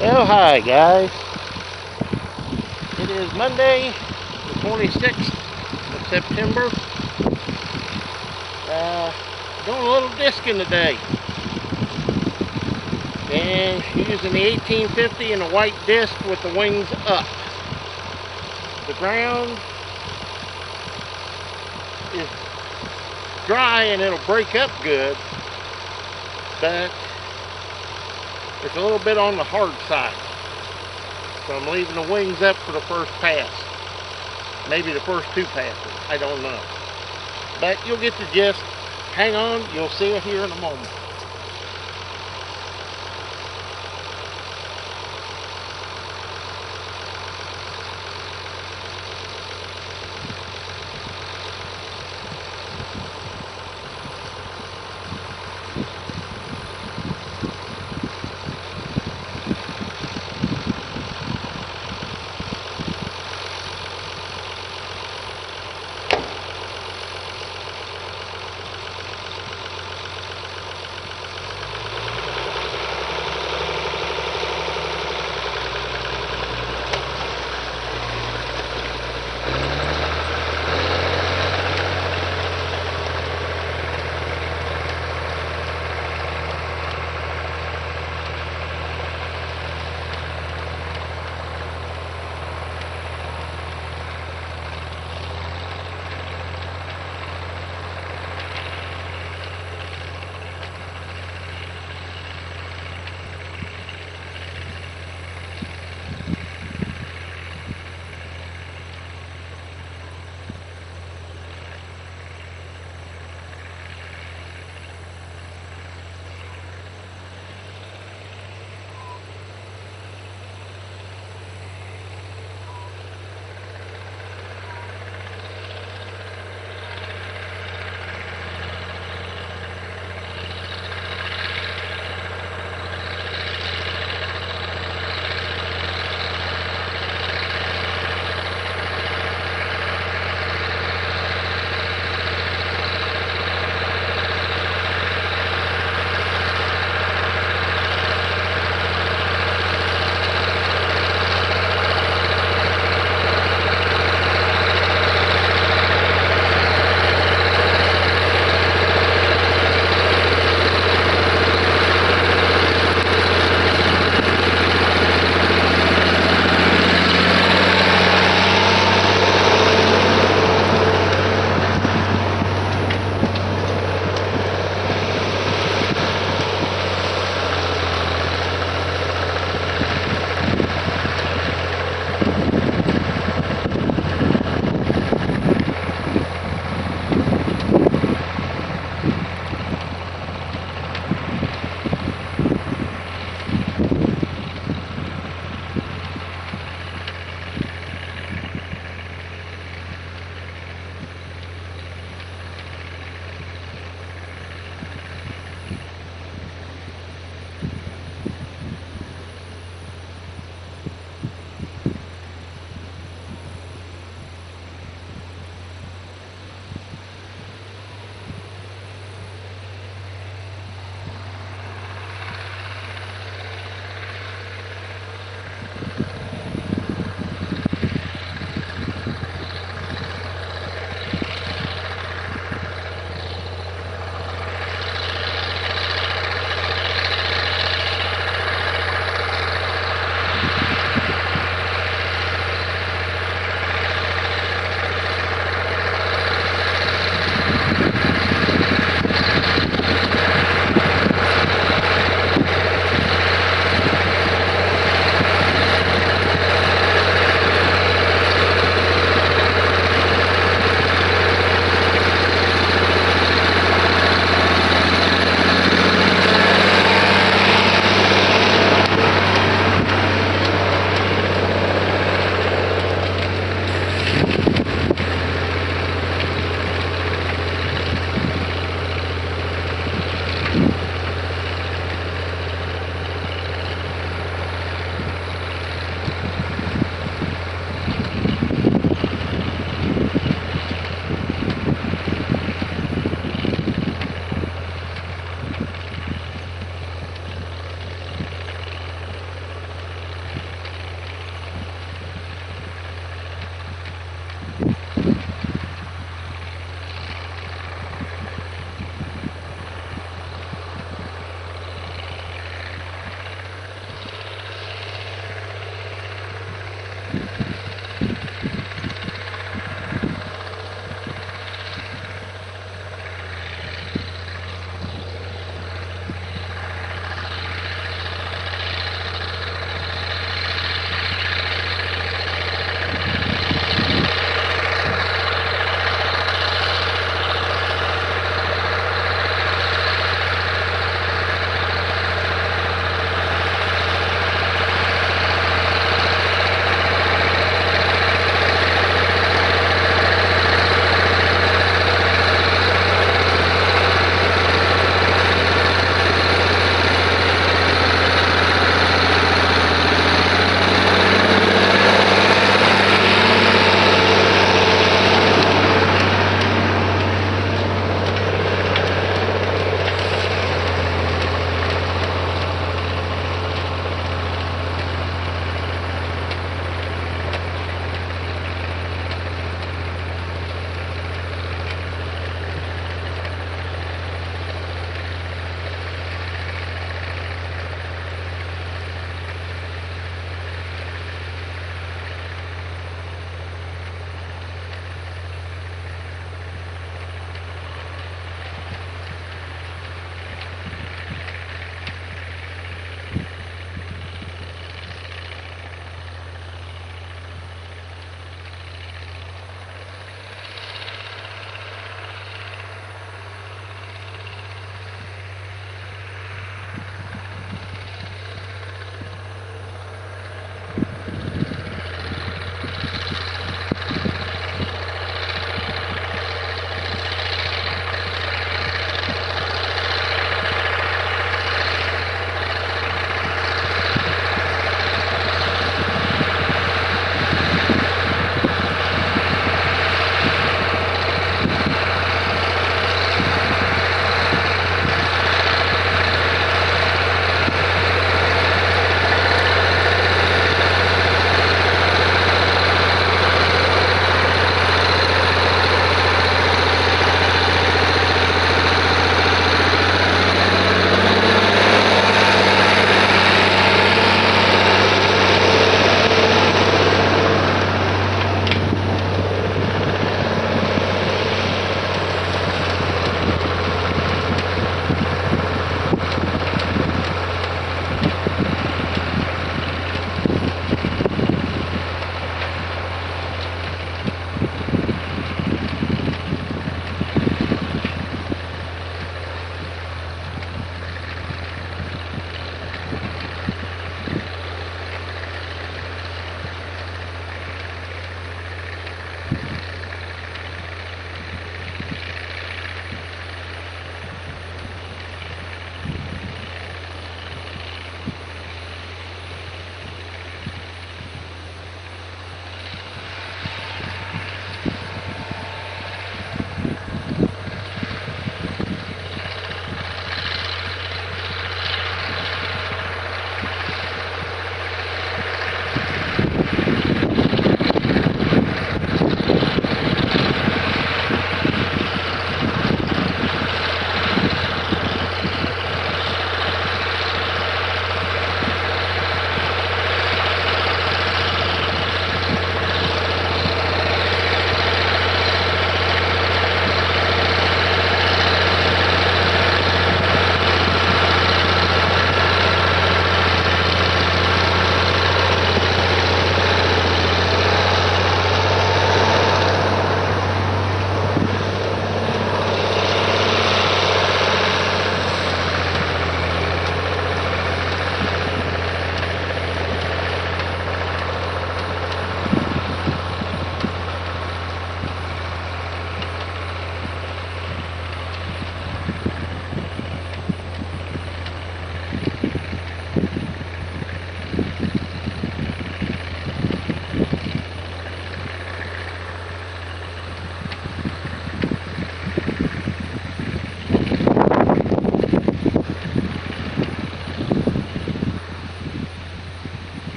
Well, hi guys. It is Monday, the 26th of September. Doing a little discing today. And using the 1850 and a white disc with the wings up. The ground is dry and it'll break up good, but it's a little bit on the hard side. So I'm leaving the wings up for the first pass. Maybe the first two passes, I don't know. But you'll get the gist. Hang on, you'll see it here in a moment.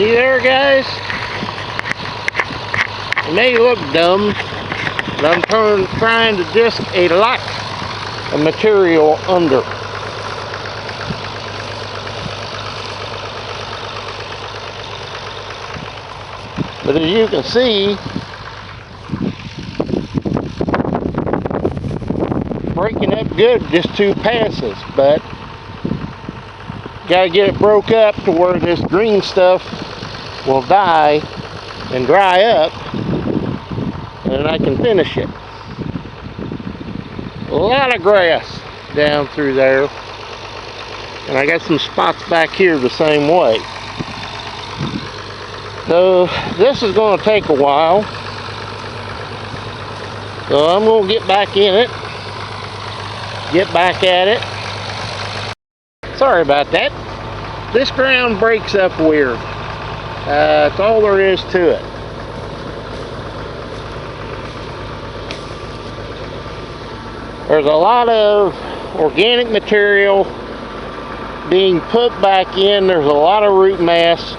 See there, guys? It may look dumb, but I'm trying to disc a lot of material under. But as you can see, breaking up good just 2 passes, but gotta get it broke up to where this green stuff will die and dry up, and then I can finish it. A lot of grass down through there, and I got some spots back here the same way. So this is going to take a while, so I'm going to get back in it, get back at it. Sorry about that. This ground breaks up weird. That's all there is to it. There's a lot of organic material being put back in. There's a lot of root mass.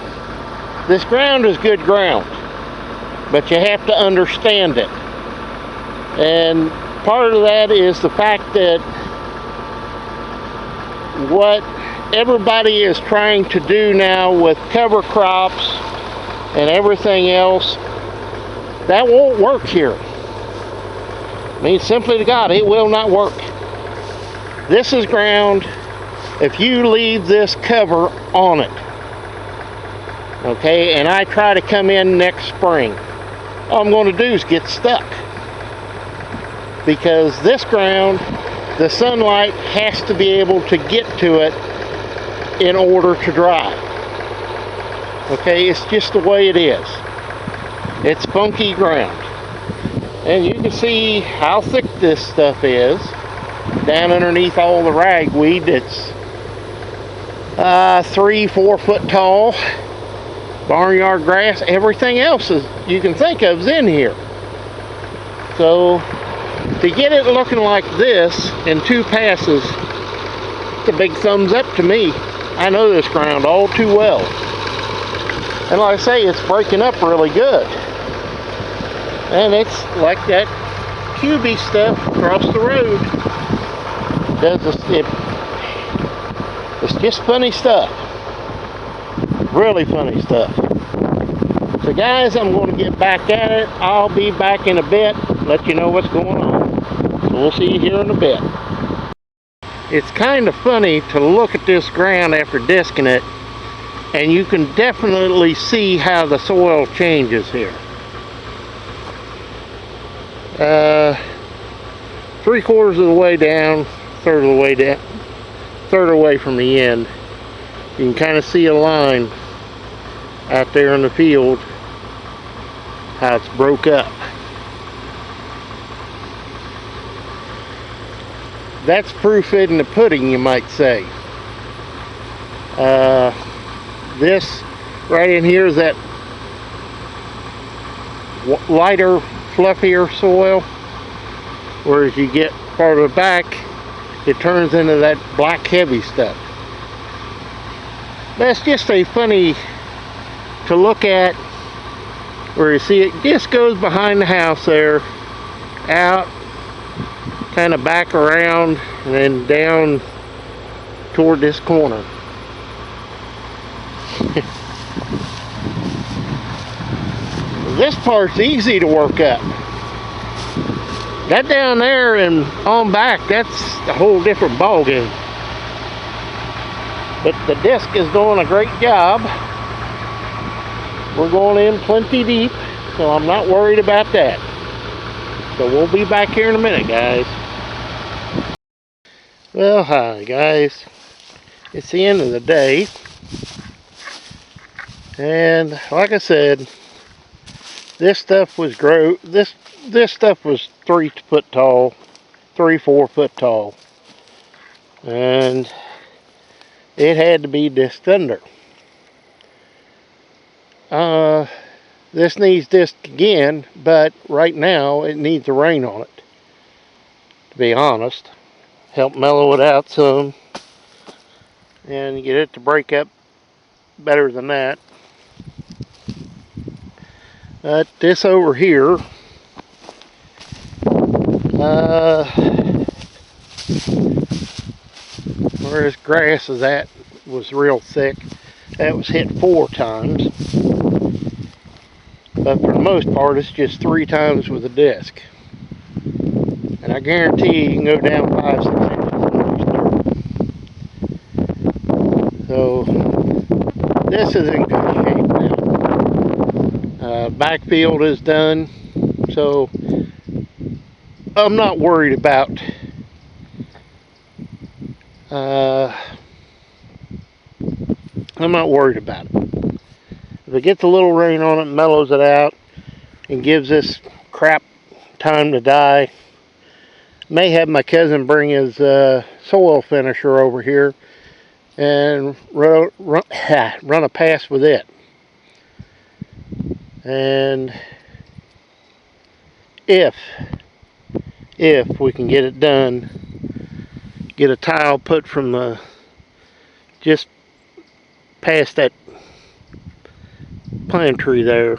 This ground is good ground, but you have to understand it. And part of that is the fact that what everybody is trying to do now with cover crops and everything else, that won't work here. I mean, simply to God, it will not work. This is ground if you leave this cover on it. Okay, and I try to come in next spring, all I'm going to do is get stuck. Because this ground, the sunlight has to be able to get to it in order to dry. Okay, it's just the way it is. It's funky ground. And you can see how thick this stuff is down underneath all the ragweed. It's 3-4 foot tall. Barnyard grass, everything else is you can think of is in here. So to get it looking like this in 2 passes, it's a big thumbs up to me. I know this ground all too well. And like I say, it's breaking up really good. And it's like that QB stuff across the road. It's just funny stuff. Really funny stuff. So guys, I'm going to get back at it. I'll be back in a bit, let you know what's going on. So we'll see you here in a bit. It's kind of funny to look at this ground after disking it, and you can definitely see how the soil changes here. 3/4 of the way down, third of the way down, third away from the end. You can kind of see a line out there in the field, how it's broke up. That's proof in the pudding, you might say. This right in here is that lighter, fluffier soil, whereas you get farther back, it turns into that black heavy stuff. That's just a funny to look at, where you see it just goes behind the house there, out, kind of back around, and then down toward this corner. This part's easy to work up. That down there and on back, that's a whole different ballgame. But the disc is doing a great job. We're going in plenty deep, so I'm not worried about that. So we'll be back here in a minute, guys. Well, hi guys. It's the end of the day. And like I said, this stuff was this stuff was 3 foot tall, 3-4 foot tall. And it had to be disked under. This needs disked again, but right now it needs a rain on it, to be honest. Help mellow it out some and get it to break up better than that. This over here, where this grass is at, was real thick. That was hit 4 times. But for the most part, it's just 3 times with a disc. And I guarantee you can go down 5-6 inches in this dirt. So this is in good shape now. Backfield is done, so I'm not worried about it. If it gets a little rain on it, mellows it out, and gives this crap time to die, may have my cousin bring his soil finisher over here and run a pass with it. And if we can get it done, get a tile put from the just past that pine tree there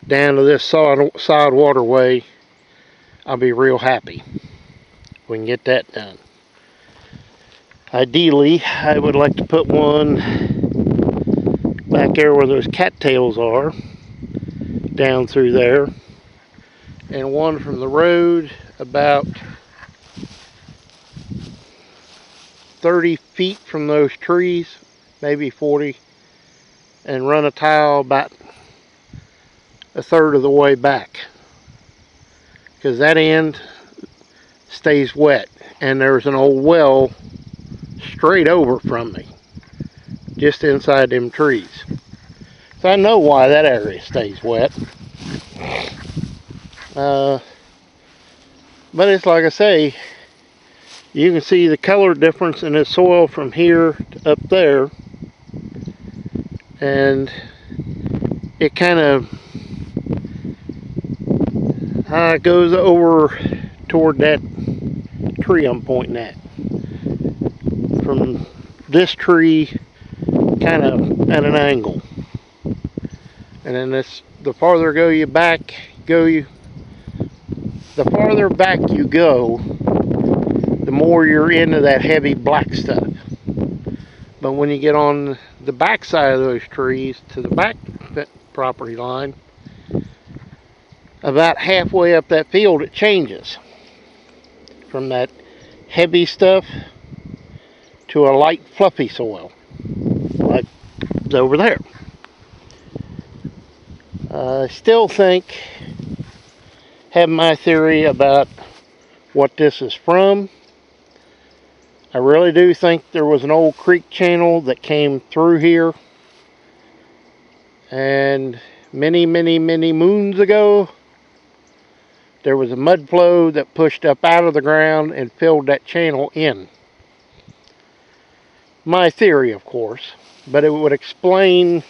down to this side waterway, I'll be real happy if we can get that done. Ideally, I would like to put one back there where those cattails are, down through there, and one from the road about 30 feet from those trees, maybe 40, and run a tile about 1/3 of the way back, because that end stays wet, and there's an old well straight over from me, just inside them trees. So I know why that area stays wet. But it's like I say, you can see the color difference in the soil from here to up there, and it kind of goes over toward that tree I'm pointing at. From this tree, kind of at an angle, and then the farther the farther back you go, the more you're into that heavy black stuff. But when you get on the back side of those trees to the back property line, about halfway up that field, it changes from that heavy stuff to a light fluffy soil, like over there. I still have my theory about what this is from. I really do think there was an old creek channel that came through here, and many moons ago there was a mud flow that pushed up out of the ground and filled that channel in. My theory, of course, but it would explain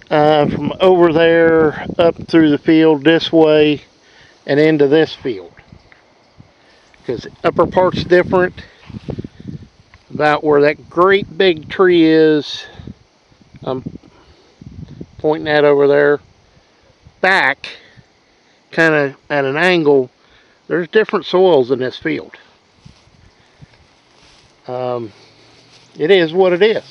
from over there up through the field this way and into this field, because the upper part's different. About where that great big tree is, I'm pointing at over there, back kind of at an angle, there's different soils in this field. It is what it is,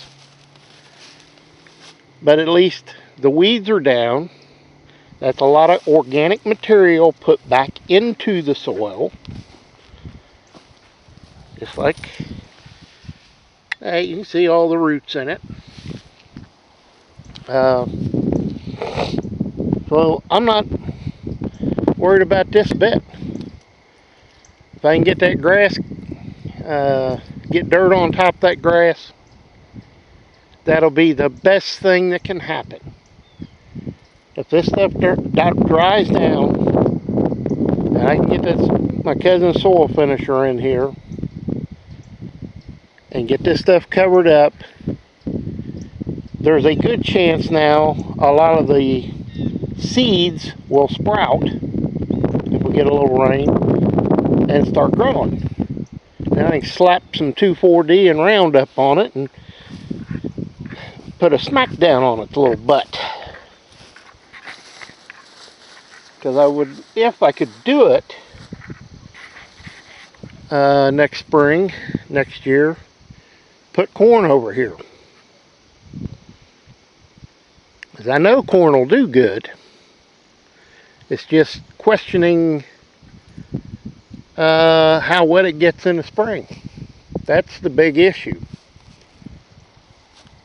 but at least the weeds are down. That's a lot of organic material put back into the soil. Just like, hey, you can see all the roots in it. So I'm not worried about this bit. If I can get that grass, get dirt on top of that grass, that'll be the best thing that can happen. If this stuff dries down, and I can get my cousin's soil finisher in here and get this stuff covered up, there's a good chance now a lot of the seeds will sprout if we get a little rain and start growing. Then I can slap some 2,4-D and Roundup on it and put a smack down on its little butt. because I would, if I could do it next spring, next year, put corn over here. Because I know corn will do good. It's just questioning how wet it gets in the spring. That's the big issue.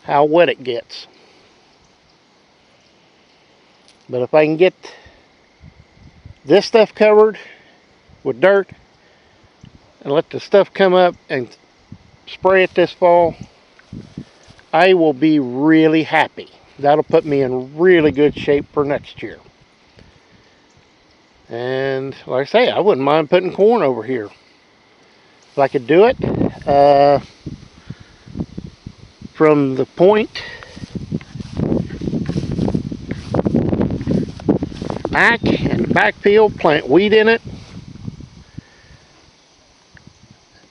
How wet it gets. But if I can get this stuff covered with dirt and let the stuff come up and spray it this fall, I will be really happy. That'll put me in really good shape for next year. And like I say, I wouldn't mind putting corn over here. If I could do it, from the point back and the backfield, plant wheat in it,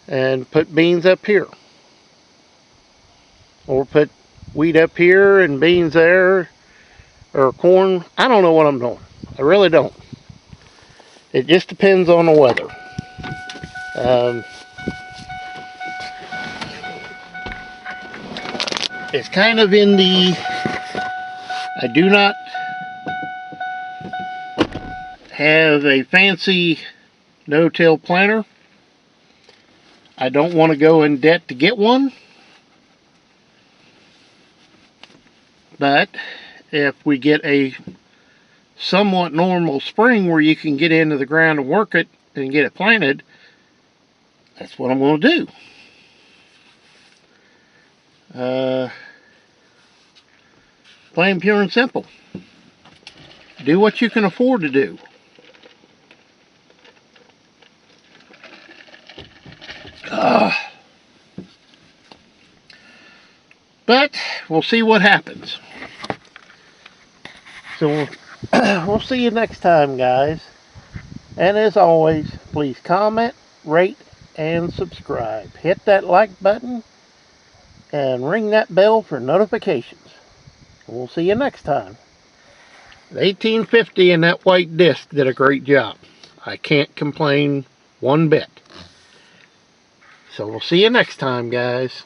and put beans up here. Or put wheat up here and beans there, or corn. I don't know what I'm doing. I really don't. It just depends on the weather. It's kind of in the, I do not have a fancy no-till planter. I don't want to go in debt to get one. But if we get a somewhat normal spring where you can get into the ground and work it and get it planted, that's what I'm going to do. Plain, pure, and simple. Do what you can afford to do. But we'll see what happens. So we'll see you next time, guys. And as always, please comment, rate, and subscribe. Hit that like button and ring that bell for notifications. We'll see you next time. The 1850 and that white disc did a great job. I can't complain one bit. So we'll see you next time, guys.